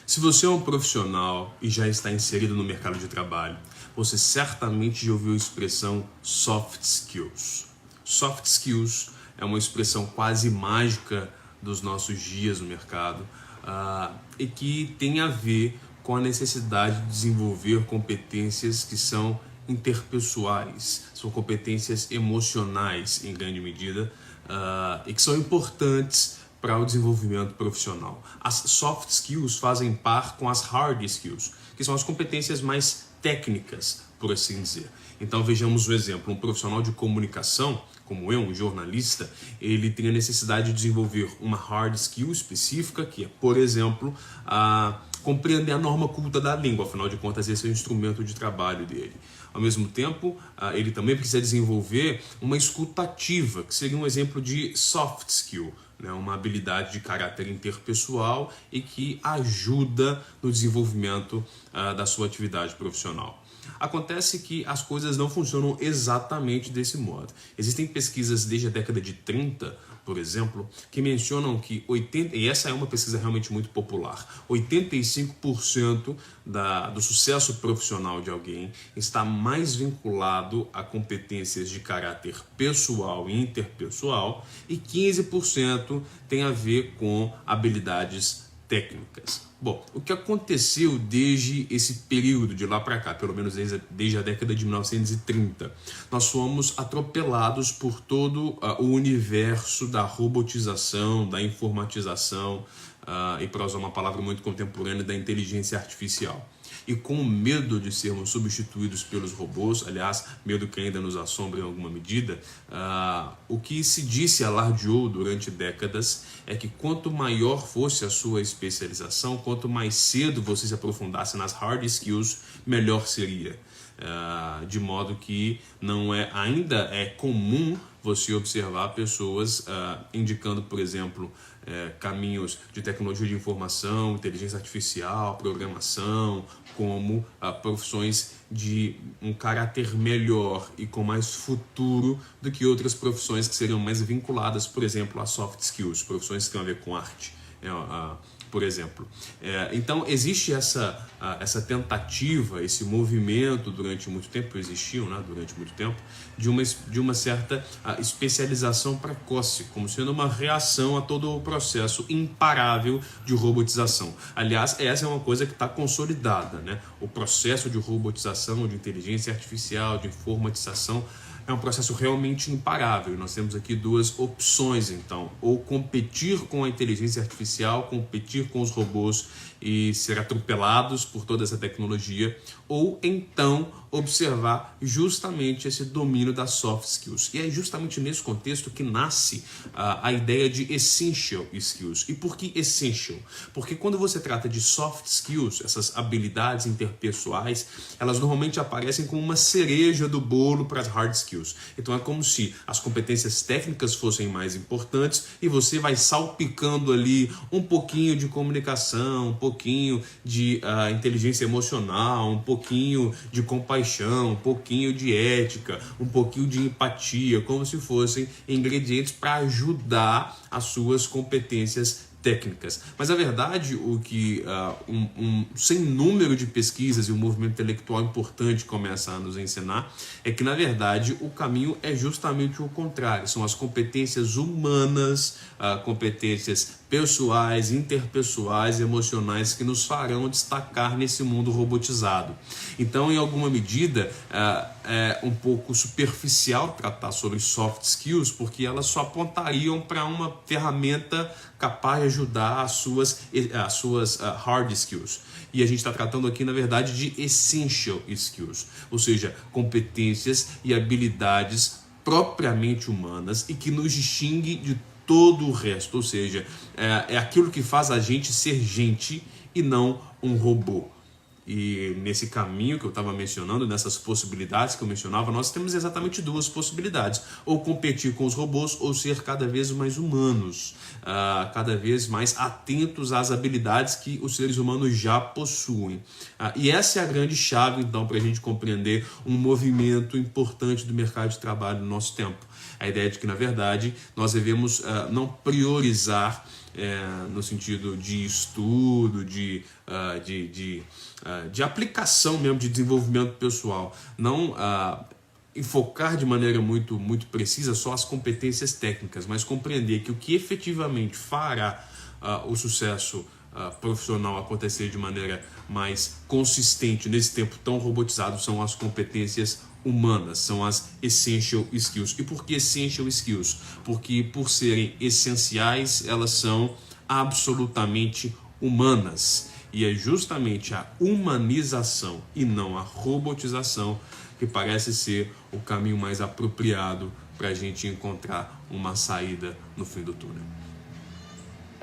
Se você é um profissional e já está inserido no mercado de trabalho, você certamente já ouviu a expressão soft skills. Soft skills é uma expressão quase mágica dos nossos dias no mercado e que tem a ver com a necessidade de desenvolver competências que são interpessoais, são competências emocionais em grande medida e que são importantes para o desenvolvimento profissional. As soft skills fazem par com as hard skills, que são as competências mais técnicas, por assim dizer. Então vejamos o exemplo, um profissional de comunicação, como eu, um jornalista, ele tem a necessidade de desenvolver uma hard skill específica, que é, por exemplo, compreender a norma culta da língua, afinal de contas esse é o instrumento de trabalho dele. Ao mesmo tempo, ele também precisa desenvolver uma escuta ativa, que seria um exemplo de soft skill, né? Uma habilidade de caráter interpessoal e que ajuda no desenvolvimento da sua atividade profissional. Acontece que as coisas não funcionam exatamente desse modo. Existem pesquisas desde a década de 30, por exemplo, que mencionam que e essa é uma pesquisa realmente muito popular, 85% do sucesso profissional de alguém está mais vinculado a competências de caráter pessoal e interpessoal e 15% tem a ver com habilidades técnicas. Bom, o que aconteceu desde esse período de lá para cá, pelo menos desde a década de 1930? Nós fomos atropelados por todo o universo da robotização, da informatização e, para usar uma palavra muito contemporânea, da inteligência artificial. E com medo de sermos substituídos pelos robôs, aliás, medo que ainda nos assombra em alguma medida, o que se disse e alardeou durante décadas é que quanto maior fosse a sua especialização, quanto mais cedo você se aprofundasse nas hard skills, melhor seria. De modo que ainda é comum você observar pessoas indicando, por exemplo, caminhos de tecnologia de informação, inteligência artificial, programação, como profissões de um caráter melhor e com mais futuro do que outras profissões que seriam mais vinculadas, por exemplo, a soft skills, profissões que têm a ver com arte, por exemplo. Então existe essa tentativa, esse movimento durante muito tempo, existiu, né, durante muito tempo, de uma certa especialização precoce, como sendo uma reação a todo o processo imparável de robotização. Aliás, essa é uma coisa que está consolidada, né? O processo de robotização, de inteligência artificial, de informatização, é um processo realmente imparável. Nós temos aqui duas opções, então. Ou competir com a inteligência artificial, competir com os robôs e ser atropelados por toda essa tecnologia, ou então observar justamente esse domínio das soft skills. E é justamente nesse contexto que nasce a ideia de essential skills. E por que essential? Porque quando você trata de soft skills, essas habilidades interpessoais, elas normalmente aparecem como uma cereja do bolo para as hard skills. Então é como se as competências técnicas fossem mais importantes e você vai salpicando ali um pouquinho de comunicação, um pouquinho de inteligência emocional, um pouquinho de compaixão, um pouquinho de ética, um pouquinho de empatia, como se fossem ingredientes para ajudar as suas competências técnicas. Mas a verdade, o que sem número de pesquisas e um movimento intelectual importante começa a nos ensinar é que, na verdade, o caminho é justamente o contrário. São as competências humanas, competências pessoais, interpessoais, emocionais que nos farão destacar nesse mundo robotizado. Então, em alguma medida, é um pouco superficial tratar sobre soft skills, porque elas só apontariam para uma ferramenta capaz de ajudar as suas hard skills. E a gente está tratando aqui, na verdade, de essential skills, ou seja, competências e habilidades propriamente humanas e que nos distingue de todo o resto, ou seja, é aquilo que faz a gente ser gente e não um robô. E nesse caminho que eu estava mencionando, nessas possibilidades que eu mencionava, nós temos exatamente duas possibilidades: ou competir com os robôs ou ser cada vez mais humanos, cada vez mais atentos às habilidades que os seres humanos já possuem. E essa é a grande chave, então, para a gente compreender um movimento importante do mercado de trabalho no nosso tempo. A ideia de que, na verdade, nós devemos não priorizar no sentido de estudo, de aplicação mesmo, de desenvolvimento pessoal. Não enfocar de maneira muito precisa só as competências técnicas, mas compreender que o que efetivamente fará o sucesso profissional acontecer de maneira mais consistente nesse tempo tão robotizado são as competências humanas, são as essential skills. E por que essential skills? Porque por serem essenciais, elas são absolutamente humanas. E é justamente a humanização e não a robotização que parece ser o caminho mais apropriado para a gente encontrar uma saída no fim do túnel.